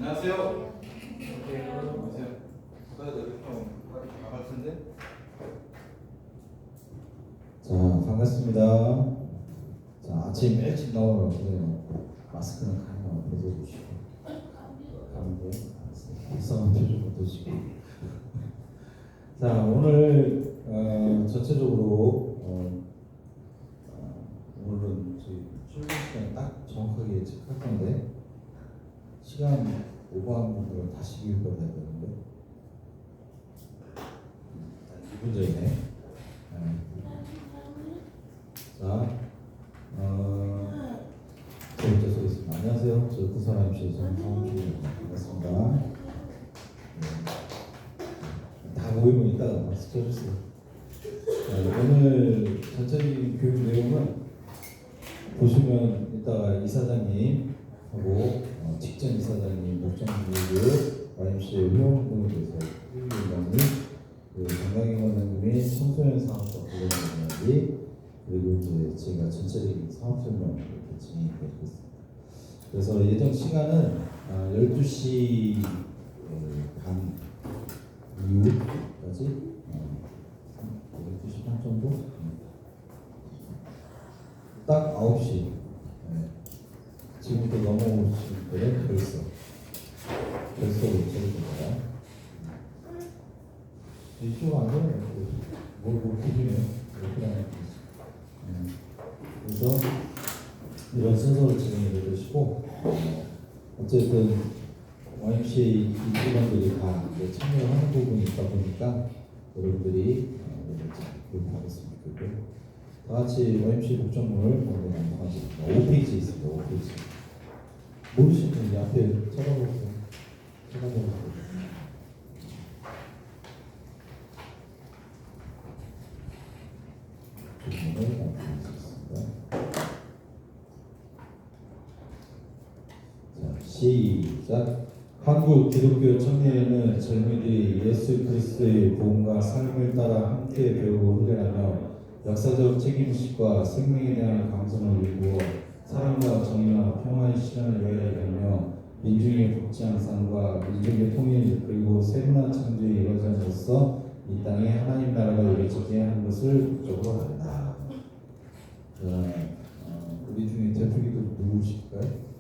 안녕하세요. 안녕하세요. 가야 돼. 나갈 텐데. 자, 반갑습니다. 자, 아침 일찍 나오라고 그래요. 마스크는 가능하면 벗어주시고. 감기요? 이상한 표정부터 지고. 자, 오늘 전체적으로 오늘은 저희 출근 시간 딱 정확하게 체크할 건데 시간 오버한 분들은 다시 교육받아야 되는데 2분 전이네. 자, 저부터 소개했습니다. 안녕하세요. 저 부산 MC 정상훈입니다. 반갑습니다. 다 모이면 이따가 박수 쳐주세요. 오늘 전체적인 교육 내용은 보시면 이따가 이사장님하고 직전 이사장님, 목장교육, YMCA 회원 등에 대해서 회의위원장님, 정강희 원장님이 청소년 사업과 관련된 이야기, 그리고 이제 제가 전체적인 사업 설명 이렇게 진행해드리겠습니다. 그래서 예정 시간은 12시 반 이후까지 12시 반 정도? 딱 9시. 지금부터 넘어오신 분들은 결석으로 쳐주십니다. 이슈가 안 돼요. 뭐 기준이에요. 이렇게 하는 그래서 이런 순서로 진행을 해주시고 어쨌든 YMCA 직원들이 다 참여하는 부분이 있다 보니까 여러분들이 교육하겠습니다. 다 같이 YMCA 목적물을 먼저 남성하겠습니다. 5페이지 있습니다. 5페이지. 모르시는 분이 앞에 쳐다보세요. 쳐다보세요. 시작. 한국 기독교 청년회는 젊은이들이 예수 그리스도의 복음과 삶을 따라 함께 배우고 훈련하며 역사적 책임의식과 생명에 대한 감성을 일구어 사랑과 정의와 평화의 실현을 위하여 민중의 복지 향상과 민족의 통일 그리고 세분화 창조에 이루어짐으로써 이 땅에 하나님 나라가 이루어지게 하는 것을 목적으로 한다. 우리 중에 대표기도 누구실까요?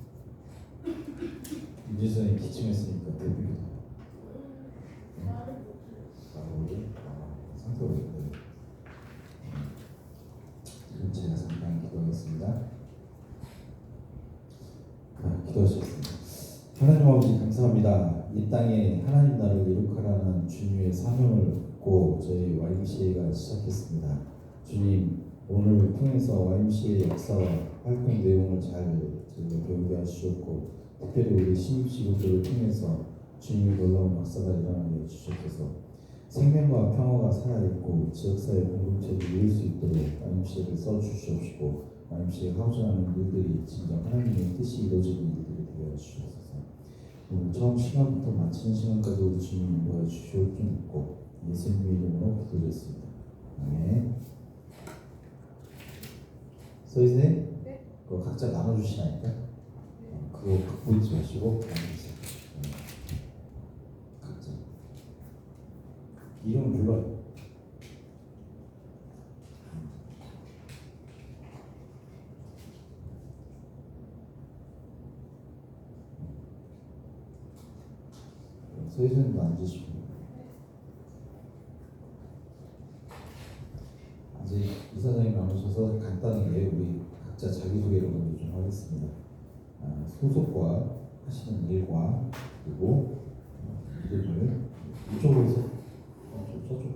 윤지선이 기침했으니까 대표기도. 상태가 있고요. 지금 제가 잠깐 기도하겠습니다. 기도하시겠습니다. 하나님 아버지 감사합니다. 이 땅에 하나님 나라를 이룩하라는 주님의 사명을 듣고 저희 YMCA가 시작했습니다. 주님, 오늘 통해서 YMCA 역사와 활동 내용을 잘 배우게 하시었고 특별히 우리 신입식구들을 통해서 주님의 놀라운 역사가 일어나게 해주셔서 생명과 평화가 살아있고 지역사회 공동체를 이룰 수 있도록 YMCA를 써주시옵시고 YMCA가 하고자하는 일들이 진정 하나님의 뜻이 이루어지는 일들이 되게 해주셔서 오늘 처음 시간부터 마치는 시간까지 우리 주님 인도해 주시옵 좀 믿고 예수님의 이름으로 기도드렸습니다. 아멘. 서희생? 네. 그거 각자 나눠주시라니까. 그거 갖고 있지 마시고 나눠주세요. 각자 이름 불러요. 서희생도 앉으시고 아직 이사장님 나오셔서 간단하게 우리 각자 자기소개를 먼저 좀 하겠습니다. 소속과 하시는 일과 그리고 이름을 이쪽으로 해서 저쪽으로 해서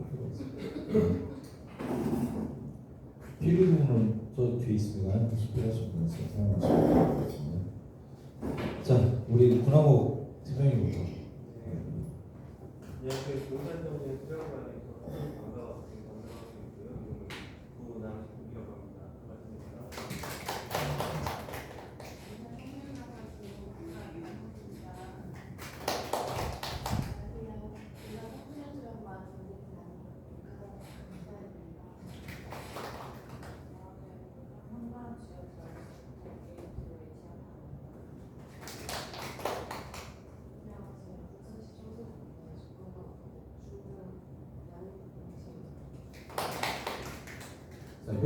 필요 부분은 저 뒤에 있으니까 필요하신 분은 사용하시면 되겠습니다. 자, 우리 군하고 팀장님부터. 안녕하세요. 동산동의 수영관에서 반가워서 반갑고 있고요. 구남이라고 합니다. 반갑습니다.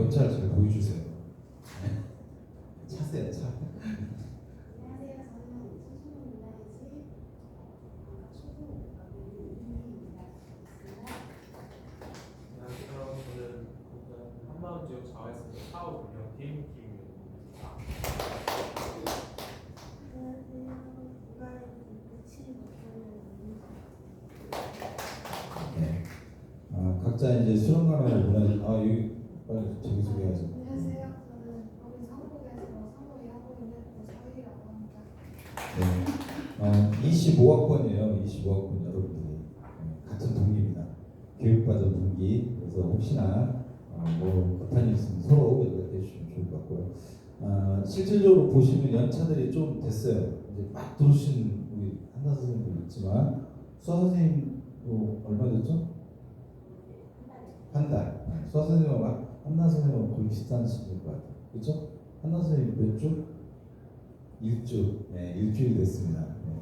경찰 잘 보여주세요. 차세요, 차. 안녕하세요. 저는 소수민 문화이지 초등입니다. 안녕하세요. 저는 한마음 지역 자활센터 사업 운영 팀입니다. 안녕하세요. 문화이지 그치 못하는 네. 각자 이제 수련관을 보내. 여기 빨리 저기 소개하세요. 안녕하세요. 저는 여기 사무국에서 사무일 하고 있는 고서희라고 합니다. 네. 25학번이에요. 25학번 여러분들이 같은 동기입니다. 교육받은 동기. 그래서 혹시나 뭐 급한 일 있으면 서로 연락해 주시면 좋을 것 같고요. 실질적으로 보시면 연차들이 좀 됐어요. 이제 막 들어오신 우리 한나 선생님도 있지만 수아 선생님도 얼마 됐죠? 한 달. 수아 선생님하고 한나 선생님하고 거의 비슷한 시기인 것 같아요. 그렇죠? 한나 선생님 몇 주? 일주. 네, 일주일 됐습니다. 네.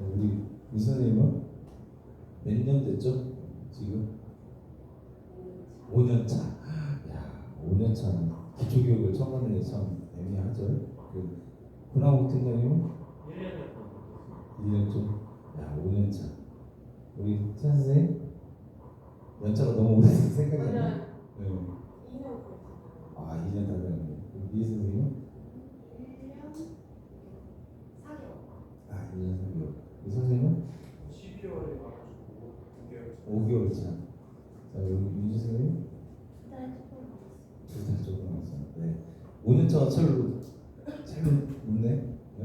우리 이 선생님은 몇 년 됐죠? 지금 5년 차. 야, 5년 차는 기초교육을 처음 하는 게 참 애매하죠. 군화국 팀장님은 1년 좀. 야, 5년 차. 우리 차 선생님 연차가 너무 오래돼서 생각이 안 나. 네. 2년 달라요. 이 선생님은 1년 4개월. 1년 3개월. 이 선생님은 12월에 와가지고 9개월. 5개월 차. 자, 여기 유지 선생님 2달 조금 남았어요. 2달 조금 남았어요. 네. 5년 차가 잘 묻네. 네.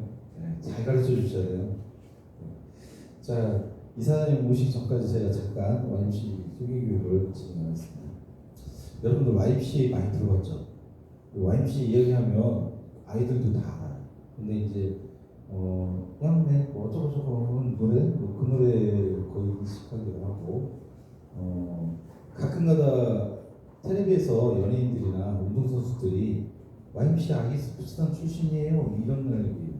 잘 가르쳐 주셔야 돼요. 자, 이사장님 오시기 전까지 제가 잠깐 YMCA 소개교육을 진행하겠습니다. 여러분들 YMCA 많이 들어봤죠? YMCA 이야기하면 아이들도 다 알아요. 근데 이제 양매 뭐 어쩌고저쩌고 하는 노래, 그 노래 거의 인식하기도 하고 가끔가다 텔레비에서 연예인들이나 운동선수들이 YMCA 아기 스포츠단 출신이에요 이런 얘기.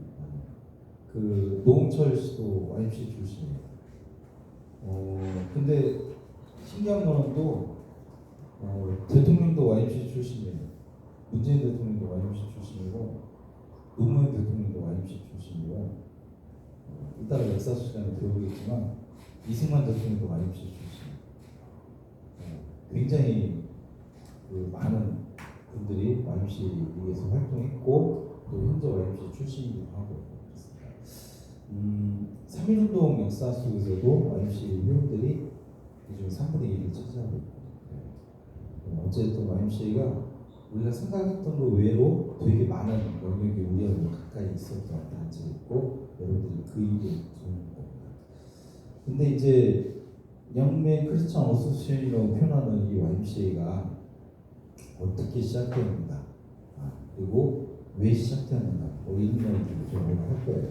그 노홍철 씨도 YMCA 출신이에요. 근데 신기한 거는 또 대통령도 YMCA 출신이에요. 문재인 대통령도 YMCA 출신이고 노무현 대통령도 YMCA 출신이고 이따가 역사 시간에 배우겠지만 이승만 대통령도 YMCA 출신이에요. 굉장히 많은 분들이 YMCA에서 활동했고 또 현재 YMCA 출신이기도 하고 그렇습니다. 3.1운동 역사 속에서도 YMCA 회원들이 요즘 3분의 1을 차지하고 있고 어쨌든 YMCA가 우리가 생각했던 것 외로 되게 많은 영역이 우리하고 가까이 있었던 단체였고 여러분들이 그 일을 도는 겁니다. 근데 이제 영매 크리스천 어소시에이션이라고 표현하는 이 YMCA가 어떻게 시작되었는가 그리고 왜 시작되었는가 이런 이야기를 좀 오늘 할 거예요.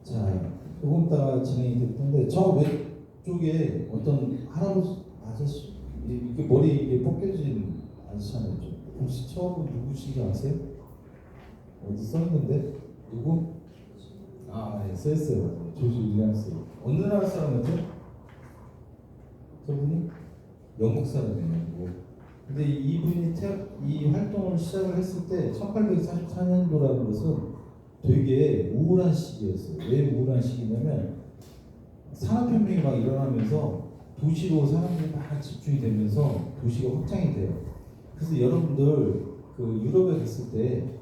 자, 조금 이따가 진행이 될 텐데 저 왼쪽에 어떤 할아버지 아저씨 이게 머리 이게 벗겨진 아저씨잖아요. 혹시 처음 누구신지 아세요? 어디 써 있는데 누구? 네, 써 있어요. 조지 윌리엄스. 어느 나라 사람 같죠? 저분이 영국 사람이에요. 영국. 근데 이분이 이 활동을 시작을 했을 때 1844년도라는 것은 되게 우울한 시기였어요. 왜 우울한 시기냐면 산업혁명이 막 일어나면서 도시로 사람들이 막 집중이 되면서 도시가 확장이 돼요. 그래서 여러분들 그 유럽에 갔을 때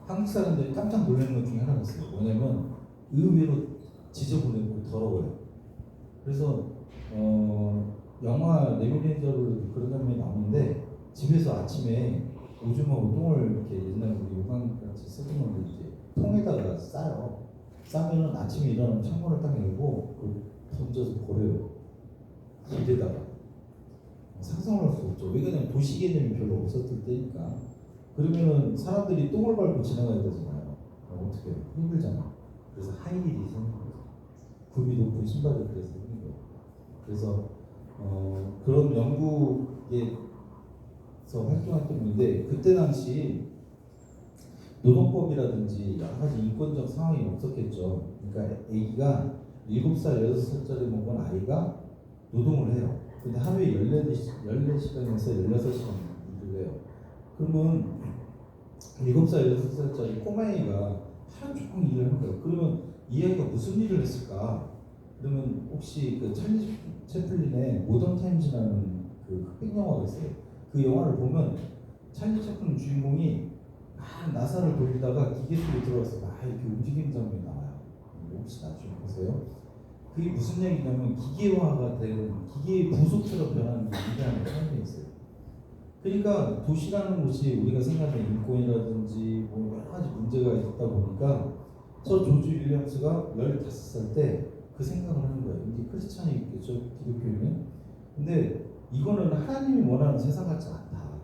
한국 사람들이 깜짝 놀라는 것 중에 하나가 있어요. 뭐냐면 의외로 지저분하고 더러워요. 그래서 영화 레미레인저로 그런 장면이 나오는데 집에서 아침에 오줌하고 똥을 이렇게 옛날 우리 요강같이 쓰던 건데 이제 통에다가 싸요. 싸면은 아침에 일어나면 창문을 딱 열고 던져서 버려요. 길에다가. 상상을 할 수 없죠. 왜 그러냐면 도시 개념이 별로 없었을 때니까. 그러면은 사람들이 똥을 밟고 지나가야 되잖아요. 어떻게 해요? 힘들잖아. 그래서 하이힐이 생긴 거죠. 굽이 높은 신발이 그래서 생긴 거예요. 그래서 그런 영국에서 활동했던 분인데 그때 당시 노동법이라든지 여러 가지 인권적 상황이 없었겠죠. 그러니까 아기가 7살, 6살짜리 먹은 아이가 노동을 해요. 근데 하루에 14시간에서 16시간 그래요. 그러면 7살, 6살짜리 꼬마애가 하루 종일 일을 한 거예요. 그러면 이 아이가 무슨 일을 했을까? 그러면 혹시 그 찰리 채플린의 모던 타임즈라는 그 흑백 영화가 있어요. 그 영화를 보면 찰리 채플린 주인공이 막 나사를 돌리다가 기계 속에 들어가서 막 이렇게 움직이는 장면이 나와요. 혹시 나중에 보세요. 그게 무슨 얘기냐면 기계화가 되는 기계의 부속처럼 변하는 게 위대한 삶이 있어요. 그러니까 도시라는 곳이 우리가 생각하는 인권이라든지 뭐 여러 가지 문제가 있다 보니까 저 조지 윌리엄스가 15살 때 그 생각을 하는 거예요. 이게 크리스찬이겠죠, 기독교인은. 근데 이거는 하나님이 원하는 세상 같지 않다.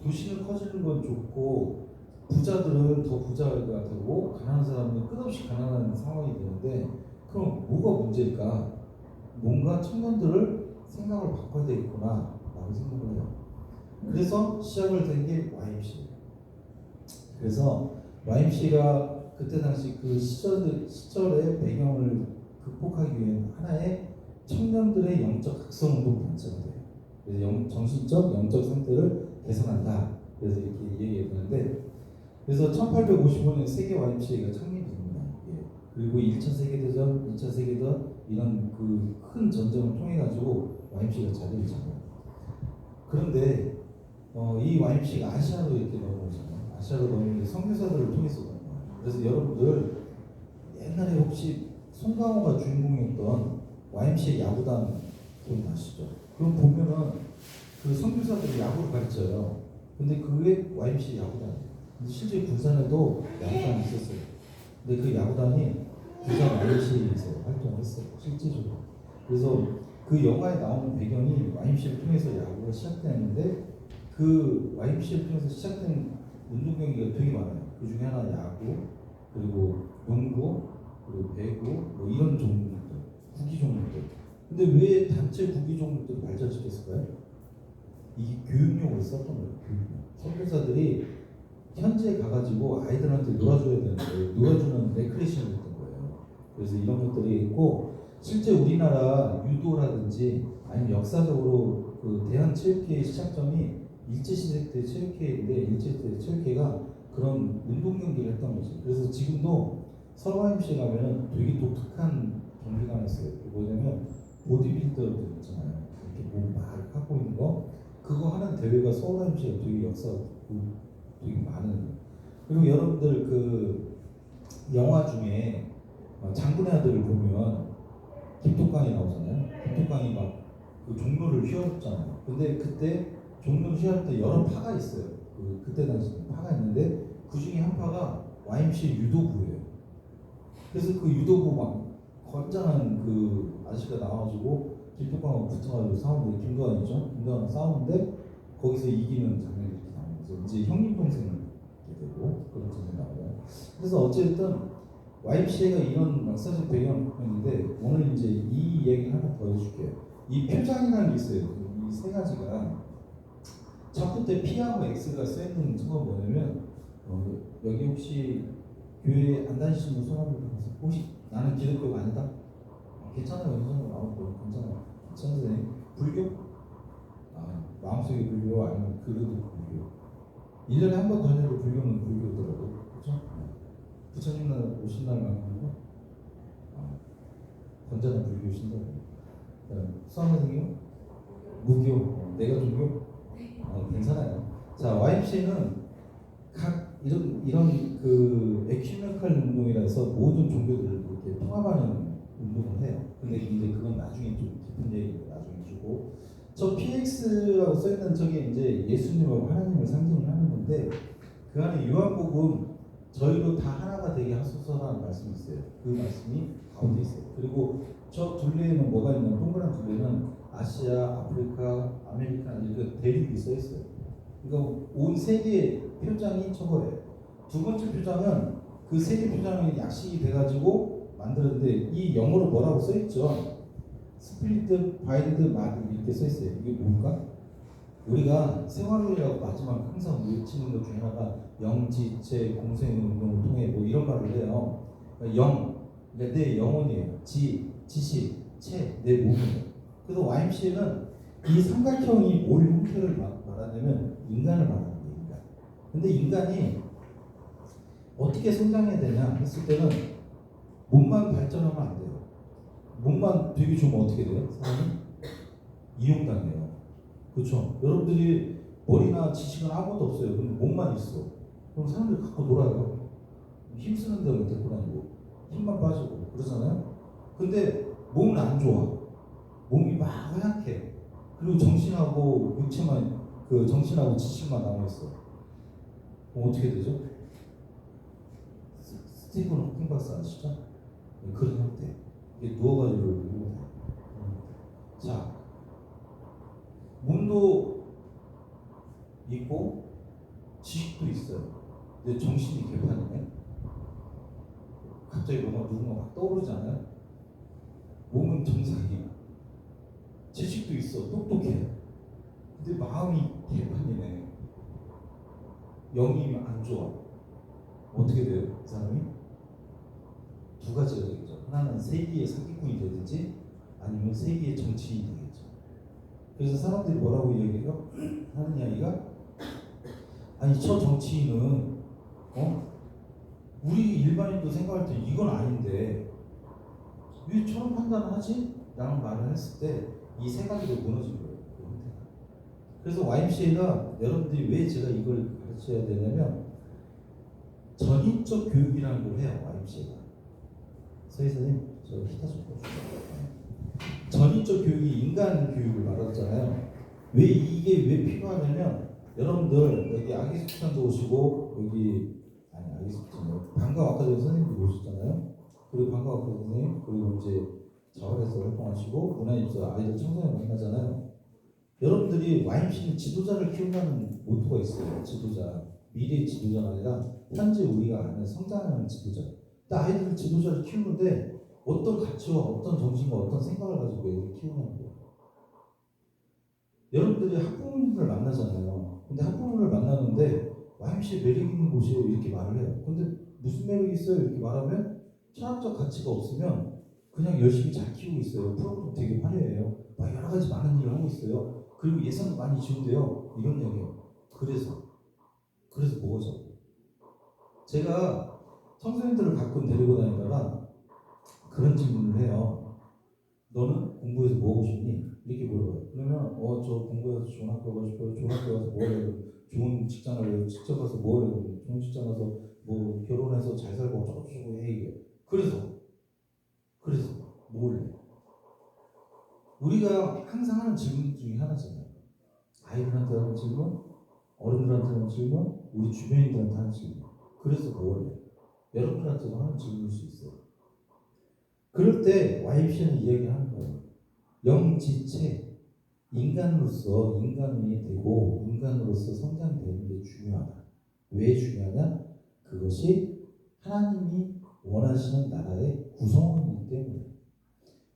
도시는 커지는 건 좋고 부자들은 더 부자가 되고 가난한 사람은 끝없이 가난한 상황이 되는데 그럼 뭐가 문제일까? 뭔가 청년들을 생각을 바꿔야 되겠구나 라고 생각을 해요. 그래서 시작을 된 게 YMC예요. 그래서 YMC가 그때 당시 그 시절의 배경을 극복하기 위한 하나의 청년들의 영적 각성 운동 단체가 돼요. 그래서 정신적, 영적 상태를 개선한다. 그래서 이렇게 얘기했는데, 그래서 1855년 세계 YMCA가 창립됩니다. 예. 그리고 1차 세계대전, 2차 세계대전 이런 그 큰 전쟁을 통해 가지고 YMCA가 자리를 잡아요. 그런데 이 YMCA가 아시아로 이렇게 넘어오잖아요. 아시아로 넘어오는데 선교사들을 통해서 넘어와요. 그래서 여러분들 옛날에 혹시 송강호가 주인공이었던 YMCA 야구단 기억나시죠? 그럼 보면은 그 선교사들이 야구를 가르쳐요. 근데 그게 YMCA 야구단이에요. 근데 실제 부산에도 야구단이 있었어요. 근데 그 야구단이 부산 YMCA에서 활동을 했어요. 실제적으로. 그래서 그 영화에 나오는 배경이 YMCA를 통해서 야구가 시작되는데 그 YMCA를 통해서 시작된 운동 경기가 되게 많아요. 그 중에 하나 야구, 그리고 농구, 그리고 배구, 뭐 이런 종목들, 구기 종목들. 근데 왜 단체 구기 종목들을 발전시켰을까요? 이게 교육용으로 썼던 거예요. 교육용. 선교사들이 현지에 가가지고 아이들한테 놀아줘야 되는데 놀아주는 레크레이션을 했던 거예요. 그래서 이런 것들이 있고 실제 우리나라 유도라든지 아니면 역사적으로 그 대한체육회의 시작점이 일제시대 때 체육회인데 일제시대 체육회가 그런 운동 경기를 했던 거죠. 그래서 지금도 서울 YMCA 가면은 되게 독특한 경기가 하나 있어요. 뭐냐면 보디빌더들 있잖아요. 이렇게 뭐 막 하고 있는 거 그거 하는 대회가 서울 YMCA 되게 역사가 되게 많은. 그리고 여러분들 그 영화 중에 장군의 아들을 보면 김톡강이 나오잖아요. 김톡강이 막 그 종로를 휘어잡잖아요. 근데 그때 종로를 휘어잡을 때 여러 파가 있어요. 그때 당시 파가 있는데 그 중에 한 파가 YMCA 유도부예요. 그래서 그 유도부 막 건장한 그 아저씨가 나와가지고 김톡강하고 붙어가지고 싸우는데 김도환이죠. 김도환 싸우는데 거기서 이기는 장면이 이렇게 나오면서 이제 형님 동생을 이렇게 되고 그런 장면이 나와요. 그래서 어쨌든 YMCA가 이런 역사적 배경을 갖고 있는데 오늘 이제 이 얘기를 하나 더 해줄게요. 이 표장이라는 게 있어요. 이 세 가지가 첫 번째 P하고 X가 쓰여있는 증거가 뭐냐면 여기 혹시 교회 안 다니시는 분 손 한번 들어보세요. 혹시 나는 기독교가 아니다? 괜찮아요. 영상으로 나오고 괜찮아요. 선생님 불교? 마음속에 불교 아니면 그래도 불교. 1년에 한 번 다녀도 불교는 불교더라고요. 그렇죠? 부처님 날 오신 날만큼은 건전한 불교 신자예요. 수학 선생님? 무교, 내가 종교? 괜찮아요. 자, YMCA는 각 이런 그 에큐메칼 운동이라서 모든 종교들을 이렇게 통합하는 운동을 해요. 근데 이제 그건 나중에 좀 깊은 얘기를 나중에 주고 저 PX라고 써있는 저게 이제 예수님하고 하나님을 상징을 하는 건데 그 안에 요한복음 저희로 다 하나가 되게 하소서라는 말씀이 있어요. 그 말씀이 가운데 있어요. 그리고 저 둘레에는 뭐가 있냐면 동그란 둘레는 아시아, 아프리카, 아메리카 이렇게 대륙이 써 있어요. 그러니까 온 세계의 표장이 저거예요. 두 번째 표장은 그 세계 표장이 약식이 돼가지고 만들었는데 이 영어로 뭐라고 써 있죠? 스플리트, 바인드, 마드 이렇게 써 있어요. 이게 뭘까? 우리가 생활론이라고 마지막 항상 외치는 것 중에 하나가 영지체 공생운동을 통해 뭐 이런 말을 해요. 그러니까 영, 그러니까 내 영혼이에요. 지식, 체, 내 몸이에요. 그래서 YMCA는 이 삼각형이 뭘 형태를 말하냐면 인간을 말하는 거예요. 인간. 근데 인간이 어떻게 성장해야 되냐 했을 때는 몸만 발전하면 안 돼요. 몸만 되게 좋으면 어떻게 돼요? 사람이 이용당해요. 그렇죠? 여러분들이 머리나 지식은 아무것도 없어요. 근데 몸만 있어. 그럼 사람들이 갖고 놀아요. 힘쓰는 데는 데리고 다니고 힘만 빠지고 그러잖아요. 근데 몸은 안 좋아. 몸이 막 허약해. 그리고 정신하고 육체만 그 정신하고 지식만 남아 있어. 그럼 어떻게 되죠? 스티븐 호킹 박사 아시죠? 그런 형태. 이게 누워가지고 이러고 자, 몸도 있고 지식도 있어요. 근데 정신이 개판이네. 갑자기 뭔가 누군가 막 떠오르잖아요. 몸은 정상이야. 지식도 있어. 똑똑해. 근데 마음이 개판이네. 영이 안 좋아. 어떻게 돼요? 그 사람이? 두 가지가 되겠죠. 하나는 세기의 사기꾼이 되든지 아니면 세기의 정치인이 되겠죠. 그래서 사람들이 뭐라고 얘기해요? 하는 이야기가 아니 저 정치인은 우리 일반인도 생각할 때 이건 아닌데 왜 저런 판단을 하지? 라는 말을 했을 때 이 세 가지로 무너진 거예요. 그래서 YMCA가 여러분들이 왜 제가 이걸 가르쳐야 되냐면 전인적 교육이라는 걸 해요. YMCA가 서희선생님 저 히타 좀 꺼주세요. 전인적 교육이 인간 교육을 말하잖아요. 왜 이게 왜 필요하냐면 여러분들 여기 아기숙장도 오시고 여기 아니 아기숙장 방과학과대 선생님도 오셨잖아요. 그리고 방과학과 선생님 그리고 이제 자활에서 활동하시고 문화입사 아이들 청소년 만나잖아요. 여러분들이 YMC는 지도자를 키운다는 모토가 있어요. 지도자 미래의 지도자가 아니라 현재 우리가 아는 성장하는 지도자. 근데 아이들 지도자를 키우는데 어떤 가치와 어떤 정신과 어떤 생각을 가지고 애를 키우냐는 거예요. 여러분들이 학부모님을 만나잖아요. 근데 학부모님을 만나는데 YMCA 매력 있는 곳이에요 이렇게 말을 해요. 근데 무슨 매력이 있어요 이렇게 말하면 철학적 가치가 없으면 그냥 열심히 잘 키우고 있어요. 프로그램 되게 화려해요. 막 여러 가지 많은 일을 하고 있어요. 그리고 예산도 많이 지원돼요. 이런 얘기예요. 그래서 뭐죠? 제가 청소년들을 가끔 데리고 다니다가 그런 질문을 해요. 너는 공부해서 뭐 하고 싶니? 이렇게 물어봐요. 그러면 저 공부해서 좋은 학교 가고 싶어요. 좋은 학교 가서 뭐 하려고? 좋은 직장을 해요. 직장 가서 뭐 하려고? 좋은 직장 가서 뭐 결혼해서 잘 살고 어쩌고저쩌고 해 이게. 그래서 뭘 해? 우리가 항상 하는 질문 중에 하나잖아요. 아이들한테 하는 질문, 어른들한테 하는 질문, 우리 주변인들한테 하는 질문. 그래서 뭘 해? 여러분들한테도 하는 질문일 수 있어요. 그럴 때 YMCA는 이야기하는 거예요. 영지체, 인간으로서 인간이 되고 인간으로서 성장되는 게 중요하다. 왜 중요하냐? 그것이 하나님이 원하시는 나라의 구성원이기 때문에.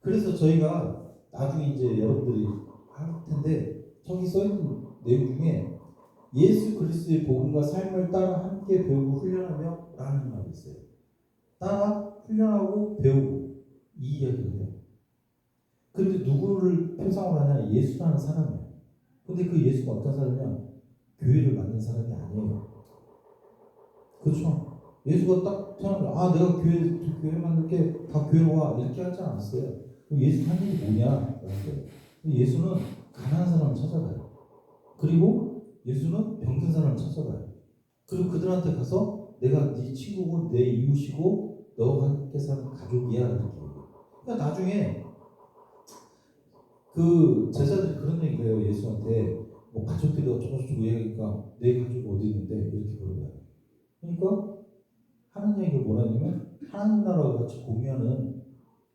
그래서 저희가 나중에 이제 여러분들이 할 텐데 저기 써있는 내용 중에 예수 그리스도의 복음과 삶을 따라 함께 배우고 훈련하며 라는 말이 있어요. 따라 훈련하고 배우고 이 이야기를 해요. 근데 누구를 표상으로 하냐? 예수라는 사람이에요. 근데 그 예수가 어떤 사람이냐? 교회를 만든 사람이 아니에요. 그렇죠? 예수가 딱 태어나면 내가 교회 만들게 다 교회로 와 이렇게 하지 않았어요. 예수 한 일이 뭐냐라는 거예요. 예수는 가난한 사람을 찾아가요. 그리고 예수는 병든 사람을 찾아가요. 그리고 그들한테 가서 내가 네 친구고 내 이웃이고 너와 함께 사는 가족이야 이렇게 얘기해요. 그러니까 나중에 그 제자들이 그런 얘기를 해요. 예수한테 뭐 가족들이 어쩌고저쩌고 얘기하니까 내 가족이 어디 있는데 이렇게 물어봐요. 그러니까 하는 얘기가 뭐라냐면 하나님 나라와 같이 공유하는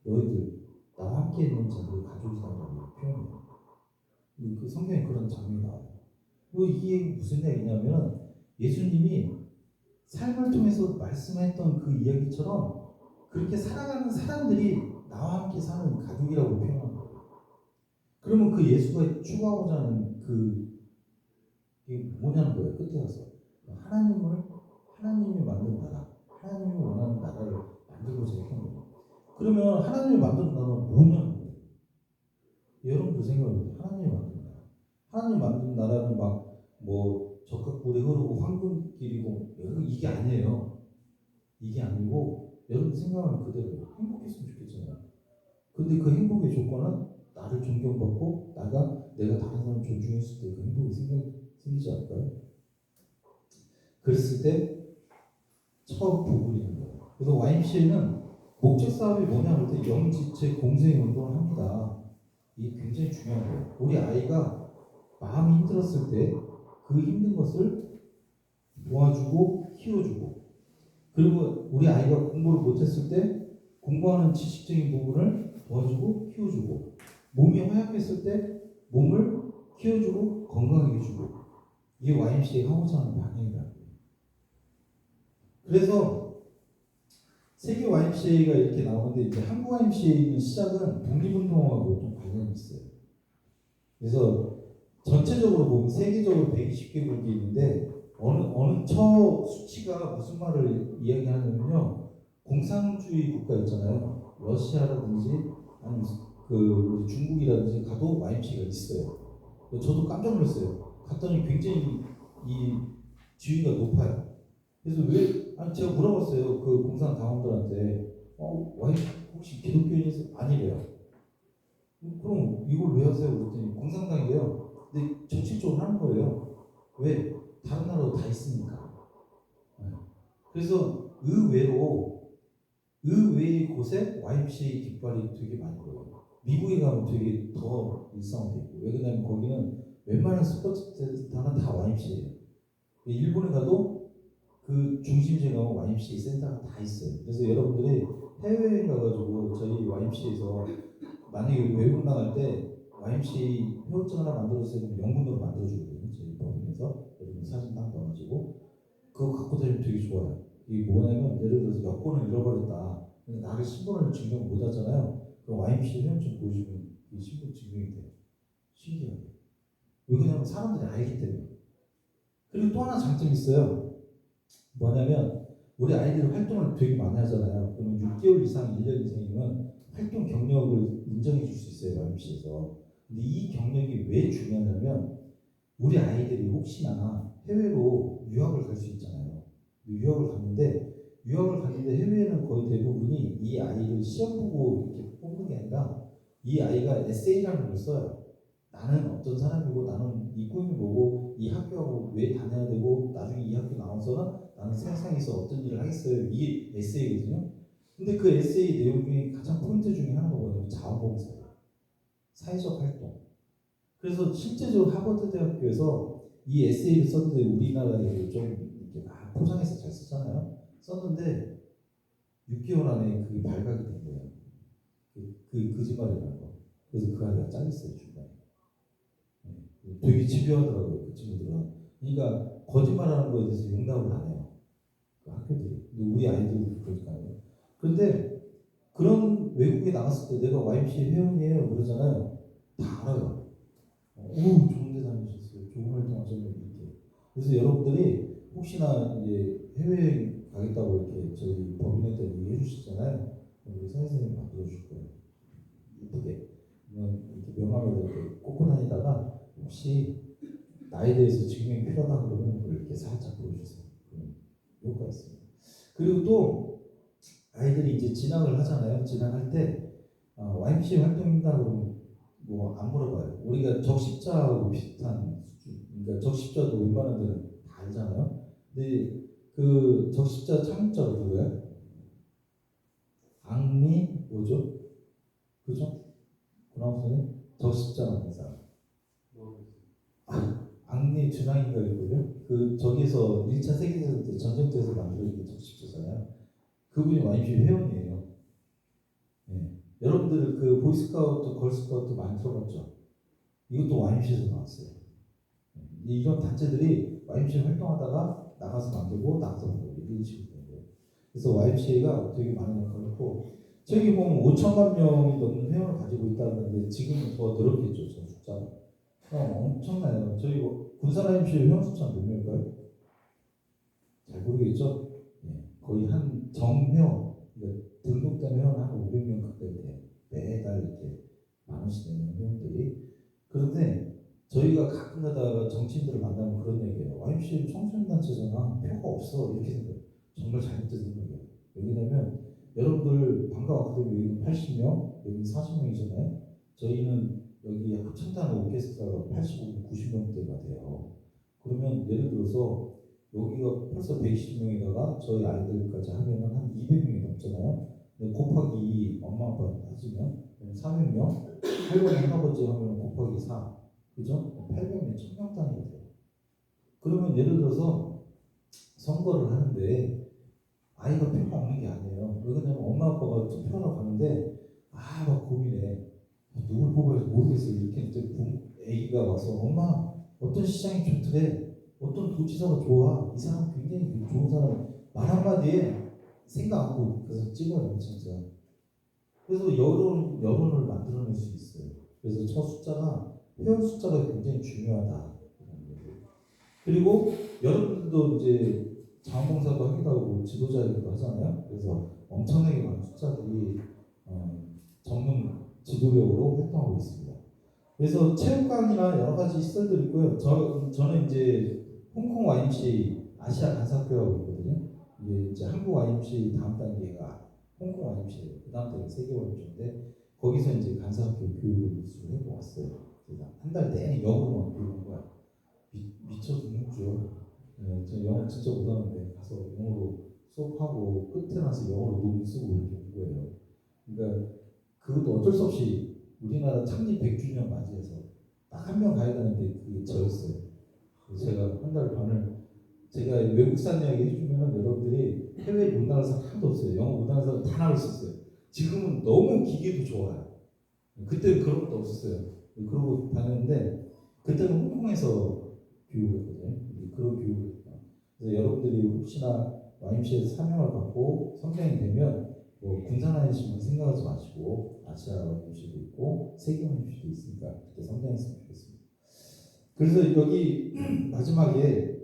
너희들 나와 함께 있는 자들의 가족이라고 표현해요. 그 성경에 그런 장면이 나와요. 이 얘기 무슨 얘기냐면 예수님이 삶을 통해서 말씀했던 그 이야기처럼 그렇게 살아가는 사람들이 나와 함께 사는 가족이라고 표현한 거예요. 그러면 그 예수가 추구하고자 하는 그게 뭐냐는 거예요. 끝에 가서 하나님이 만든 나라, 하나님이 원하는 나라를 만들고자 했던 거예요. 그러면 하나님이 만든 나라는 뭐냐는 거예요. 여러분도 생각해보세요. 하나님이 만든 나라. 하나님이 만든 나라는 막 뭐 적합굴이 흐르고 황금길이고 이게 아니에요. 이게 아니고 여러분 생각하는 그대로 행복했으면 좋겠잖아요. 근데 그 행복의 조건은 나를 존경받고 내가 다른 사람 존중했을 때 그 행복이 생기지 않을까요? 그랬을 때 처음 부부리는 거예요. 그래서 YMCA는 목적 사업이 뭐냐 할 때 영지체 공생 운동을 합니다. 이게 굉장히 중요한 거예요. 우리 아이가 마음이 힘들었을 때 그 힘든 것을 도와주고 키워주고, 그리고 우리 아이가 공부를 못했을 때 공부하는 지식적인 부분을 도와주고 키워주고, 몸이 허약했을 때 몸을 키워주고 건강하게 해주고, 이게 YMCA가 하고자 하는 방향이라는 거예요. 그래서 세계 YMCA가 이렇게 나오는데, 이제 한국 YMCA는 시작은 독립운동하고 좀 관련이 있어요. 그래서 전체적으로 보면 세계적으로 120개국이 있는데 어느 처 수치가 무슨 말을 이야기하냐면요, 공산주의 국가 있잖아요. 러시아라든지 아니면 우리 중국이라든지 가도 YMCA가 있어요. 저도 깜짝 놀랐어요. 갔더니 굉장히 이 지위가 높아요. 그래서 제가 물어봤어요. 그 공산 당원들한테 혹시 기독교인이세요? 아니래요. 그럼 이걸 왜 하세요? 그랬더니 공산당이래요. 근데 정치적으로 하는 거예요. 왜? 다른 나라도 다 있으니까. 그래서 의외의 곳에 YMCA 깃발이 되게 많이 보여요. 미국에 가면 되게 더 일상화되어 있고, 왜 그러냐면 거기는 웬만한 스포츠 센터는 다 YMCA예요. 일본에 가도 그 중심지에 가면 YMCA 센터가 다 있어요. 그래서 여러분들이 해외에 가가지고 저희 YMCA에서 만약에 외국 나갈 때 YMCA 회원증 하나 만들어주세요. 영문으로 만들어주거든요. 저희 법인에서 여러분 사진 딱 넣어가지고 그거 갖고 다니면 되게 좋아요. 이게 뭐냐면 예를 들어서 여권을 잃어버렸다. 근데 나를 신분을 증명 못 하잖아요. 그럼 YMCA 회원증 보여주면 이 신분 증명이 돼요. 신기하게. 왜 그러냐면 사람들이 알기 때문에. 그리고 또 하나 장점이 있어요. 뭐냐면 우리 아이들이 활동을 되게 많이 하잖아요. 그러면 6개월 이상, 1년 이상이면 활동 경력을 인정해 줄 수 있어요. YMCA에서. 근데 이 경력이 왜 중요하냐면 우리 아이들이 혹시나 해외로 유학을 갈 수 있잖아요. 유학을 갔는데 해외에는 거의 대부분이 이 아이를 시험 보고 이렇게 뽑는 게 아니라 이 아이가 에세이라는 걸 써요. 나는 어떤 사람이고, 나는 이 꿈이 뭐고, 이 학교하고 왜 다녀야 되고, 나중에 이 학교 나와서는 나는 세상에서 어떤 일을 하겠어요. 이게 에세이거든요. 근데 그 에세이 내용 중에 가장 포인트 중에 하나가 뭐냐면 자원봉사예요. 사회적 활동. 그래서 실제적으로 하버드 대학교에서 이 에세이를 썼는데, 우리나라에 좀 이렇게 막 포장해서 잘 썼잖아요. 썼는데 6개월 안에 그게 발각이 된 거예요. 그 거짓말이라는 거. 그래서 그 아이가 잘렸어요, 중간에. 되게 집요하더라고요, 그 친구들은. 그러니까 거짓말하는 거에 대해서 용납을 안 해요, 그 학교들이. 근데 우리 아이들도 그러니까요. 그런데 그런 외국에 나갔을 때 내가 YMCA 회원이에요 그러잖아요. 다 알아요. 좋은 데 다니셨어요. 좋은 활동하셨네요. 이렇게. 그래서 여러분들이 혹시나 이제 해외 가겠다고 이렇게 저희 법인한테 얘기해 주시잖아요. 우리 선생님이 만들어 줄 거예요. 이쁘게. 이렇게 명함에다 이렇게 꽂고 다니다가 혹시 나에 대해서 증명이 필요하다 그러면 이렇게 살짝 보여주세요. 효과가 있습니다. 그리고 또 아이들이 이제 진학을 하잖아요. 진학할 때 YMCA 활동입니다 그러면 뭐 안 물어봐요. 우리가 적십자하고 비슷한 수준. 그러니까 적십자도 웬만한 데는 다 알잖아요. 근데 그 적십자 창립자가 누구야? 앙리 뭐죠? 그죠? 구나우선이 적십자 만든 사람. 앙리 준항인가 있거든요. 그 저기서 1차 세계대전 때 전쟁 때에서 만들어진 적십자잖아요. 그분이 YMCA 회원이에요. 네. 여러분들 그 보이스카우트, 걸스카우트 많이 들어봤죠? 이것도 YMCA에서 나왔어요. 이런 단체들이 YMCA 활동하다가 나가서 만들고 나가서 만들고 이런 식으로 되는 거예요. 그래서 YMCA가 되게 많은 역할을 했고, 저기 보면 5천만 명이 넘는 회원을 가지고 있다는데 지금은 더 늘었겠죠, 저 숫자가. 엄청나요. 저희 군산 YMCA 회원 숫자는 몇 명일까요? 잘 모르겠죠? 네. 거의 한 정회원, 그러니까 등록된 회원 한 500명 가까이 돼요. 매달 이렇게 10,000원씩 내는 회원들이. 그런데 저희가 가끔 가다가 정치인들을 만나면 그런 얘기해요. YMCA 청소년단체잖아. 표가 없어. 이렇게 생각해요. 정말 잘못된 생각이에요. 왜냐면 여러분들 방과 아카데미 여기는 80명, 여기 40명이잖아요. 저희는 여기 합창단 오케스트라가 85, 90명대가 돼요. 그러면 예를 들어서 여기가 벌써 120명에다가 저희 아이들까지 하면은 한 200명이 넘잖아요. 근데 곱하기 2 엄마 아빠 따지면 300명, 할머니 할아버지 하면 곱하기 4, 그죠? 800명, 1000명 단위가 돼요. 그러면 예를 들어서 선거를 하는데 아이가 표가 없는 게 아니에요. 왜 그러냐면 엄마 아빠가 투표하러 가는데 막 고민해. 누굴 뽑아야 할지 모르겠어요. 이렇게 이제 애기가 와서 엄마 어떤 시장이 좋더래. 어떤 도지사가 좋아. 이 사람 굉장히 좋은 사람. 말 한마디에 생각 안 하고 그래서 찍어요 진짜. 그래서 여론을 만들어낼 수 있어요. 그래서 첫 숫자가 회원 숫자가 굉장히 중요하다. 그리고 여러분들도 이제 자원봉사도 하기도 하고 지도자이기도 하잖아요. 그래서 엄청나게 많은 숫자들이 전문 지도력으로 활동하고 있습니다. 그래서 체육관이나 여러 가지 시설들이 있고요. 저는 이제 홍콩 YMCA 아시아 간사학교라고 있거든요. 이게 이제 한국 YMCA 다음 단계가 홍콩 YMCA, 그 다음 단계 세계 YMCA인데 거기서 이제 간사학교 교육을 해보았어요. 한 달 내내 영어로만 배우는 거야. 미쳐 죽는죠. 네, 저 영어 진짜 못하는데 가서 영어로 수업하고 끝에 나서 영어로 논문 쓰고 이렇게 온 거예요. 그러니까 그것도 어쩔 수 없이 우리나라 창립 100주년 맞이해서 딱 한 명 가야 되는데 그게 저였어요. 그래서 제가 한 달 반을 제가 외국산 이야기 해주면 여러분들이 해외 못 나가는 사람 하나도 없어요. 영어 못 나가는 사람 다 나올 수 있어요. 지금은 너무 기계도 좋아요. 그때는 그런 것도 없었어요. 그러고 다녔는데 그때는 홍콩에서 교육했거든요. 그런 교육을 했다. 그래서 여러분들이 혹시나 YMCA에서 사명을 받고 선생이 되면 군산 아니시면 생각하지 마시고 아시아 YMCA도 있고 세계 YMCA도 있으니까 그때 선생했으면 좋겠습니다. 그래서 여기 마지막에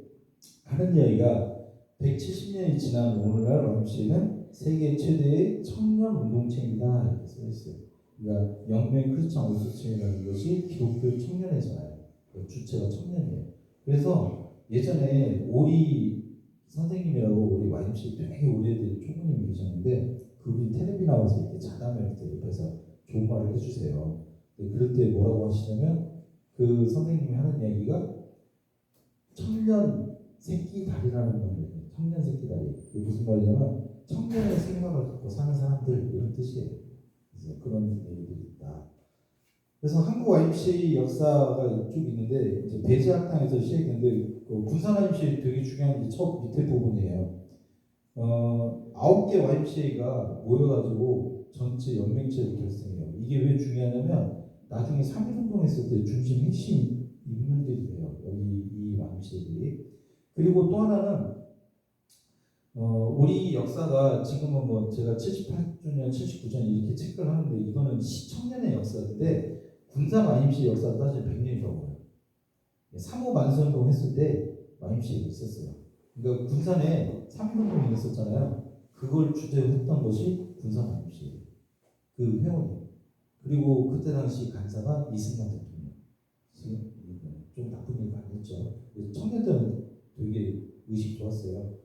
하는 이야기가 170년이 지난 오늘날 YMCA는 세계 최대의 청년 운동체입니다. 이렇게 써 있어요. 그러니까 영명 크리스찬 올드층이라는 것이 기독교 청년회잖아요. 주체가 청년이에요. 그래서 예전에 오리 선생님이라고 우리 YMCA 되게 오래된 초보님이 계셨는데 그분이 텔레비 나와서 이렇게 자담회 때 옆에서 좋은 말을 해주세요. 그럴 때 뭐라고 하시냐면 그 선생님이 하는 이야기가 청년 새끼 다리라는 말이에요. 청년 새끼 다리. 이게 무슨 말이냐면 청년의 생각을 갖고 사는 사람들 이런 뜻이에요. 그래서 그런 얘기들이 있다. 그래서 한국 YMCA 역사가 쭉 있는데 이제 배제학당에서 시작했는데 군산 YMCA 되게 중요한 게 첫 밑에 부분이에요. 9개 YMCA가 모여가지고 전체 연맹체를 결성해요. 이게 왜 중요하냐면 나중에 3.1운동 했을 때 중심 핵심 인물들이 돼요. 여기 이 YMCA들이. 그리고 또 하나는 우리 역사가 지금은 뭐 제가 78주년, 79주년 이렇게 체크를 하는데 이거는 시청년의 역사인데 군산 YMCA 역사는 사실 100년이 넘어요. 3.5 만세운동 했을 때 YMCA가 있었어요. 그러니까 군산에 3.1운동이 있었잖아요. 그걸 주제로 했던 것이 군산 YMCA. 그 회원이. 그리고 그때 당시 간사가 이승만 대통령. 지금 좀 나쁜 일 많이 했죠. 청년들은 되게 의식 좋았어요.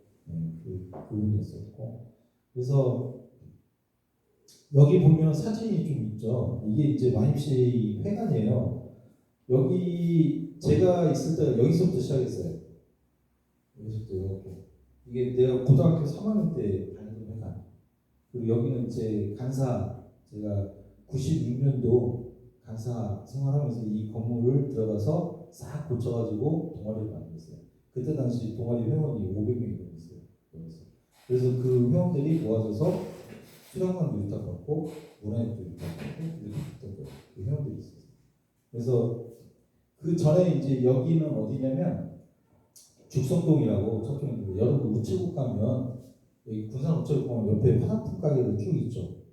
그분이었었고. 그래서 여기 보면 사진이 좀 있죠. 이게 이제 YMCA 회관이에요. 여기 제가 있을 때 여기서부터 시작했어요. 여기서부터 이렇게. 이게 내가 고등학교 3학년 때 다니던 회관. 그리고 여기는 제 간사, 제가 96년도 간사 생활하면서 이 건물을 들어가서 싹 고쳐가지고 동아리를 만들었어요. 그때 당시 동아리 회원이 500명이 넘었어요. 그래서 그 회원들이 모아져서 수련관도 위탁받고 문화협도 위탁받고 이렇게 했던 거예요. 그 회원들이 있었어요. 그래서 그 전에 이제 여기는 어디냐면 죽성동이라고 저쪽에 여러분 우체국 가면 여기 군산 우체국 가면 옆에 화장품 가게들 쭉 있죠.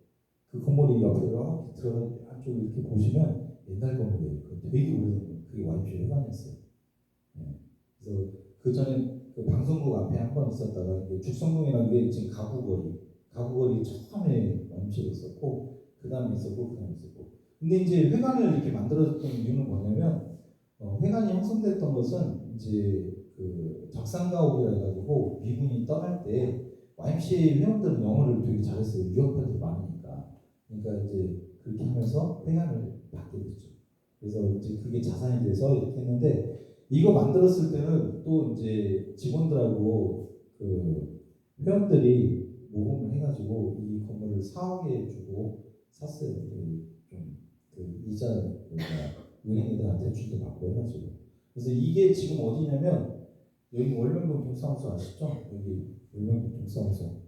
그 건물이 옆에 이렇게 들어가 한쪽 이렇게 보시면 옛날 건물이에요. 되게 오래된 그게 YMCA 회관이었어요. 네. 그래서 그 전에 그 방송국 앞에 한 번 있었다가 죽성동이라는 게 지금 가구거리 처음에 YMCA가 있었고 그 다음에 있었고 그 다음에 있었고. 근데 이제 회관을 이렇게 만들어졌던 이유는 뭐냐면 회관이 형성됐던 것은 이제 그 적산가옥이라 해가지고 미군이 떠날 때 YMCA 회원들은 영어를 되게 잘했어요. 유학파들이 많으니까. 그러니까 이제 그렇게 하면서 회관을 받게 됐죠. 그래서 이제 그게 자산이 돼서 이렇게 했는데 이거 만들었을 때는 또 이제 직원들하고 그 회원들이 모금을 해가지고 이 건물을 4억에 주고 샀어요. 좀그 이자 은행에다가 대출도 받고 해가지고. 그래서 이게 지금 어디냐면 여기 월명동 동사무소 아시죠? 여기 월명동 동사무소.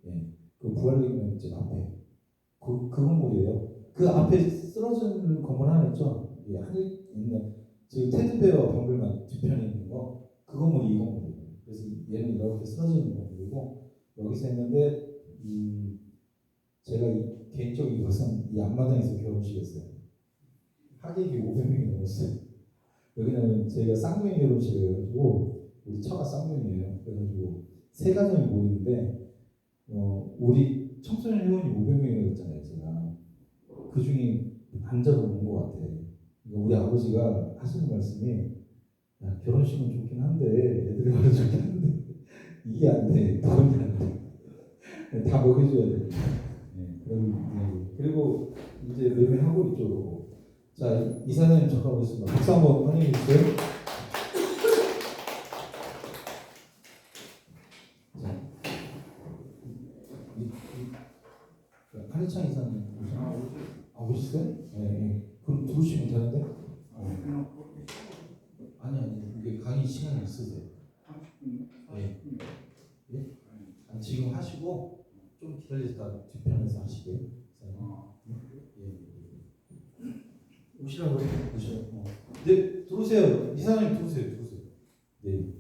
예, 그 부활대교면 앞에 그 건물이에요. 그 앞에 쓰러진 건물 하나 있죠? 예, 하늘 있는 지금 테드베어 박물관 뒤편에 있는 거 그 건물이 이 건물이에요. 그래서 얘는 이렇게 쓰러져 있는 건물이고 여기서 했는데 제가 개인적인 것은 이 앞마당에서 결혼식 했어요. 하객이 500명이 넘었어요. 왜냐면 저희가 쌍둥이 결혼식을 해가지고 우리 처가 쌍둥이에요. 그래가지고 세 가정이 모이는데 우리 청소년 회원이 500명이 있잖아요. 제가 그 중에 반절은 온 것 같아. 그러니까 우리 아버지가 하시는 말씀이 야, 결혼식은 좋긴 한데 애들이 와도 좋긴 한데 이게 안 돼. 돈이 안 돼. 다 먹여줘야 돼. 네, 그리고 이제 매매하고 있죠. 자, 이사장님 잠깐 오겠습니다. 박수 한번 환영해 주세요. 자, 한희창 이사님 오셨나요? 오셨어요? 네. 그럼 들어오시면 되는데? 아니 이게 강의 시간이 있으세요? 30분. 예. 예? 아니, 지금 하시고 좀 기다리다가 뒤편에서 하시게요. 예. 오시라고 오셔요. 네, 들어오세요. 이사장님 들어오세요. 네.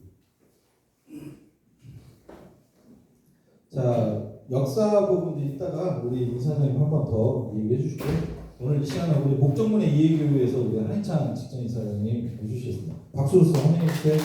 자, 역사 부분도 이따가 우리 이사장님 한 번 더 얘기해 주시고 오늘 이 시간은 우리 목적문의 이해교육에서 우리 한희창 직전이사장님 해주셨습니다. 박수로서 환영해 주세요.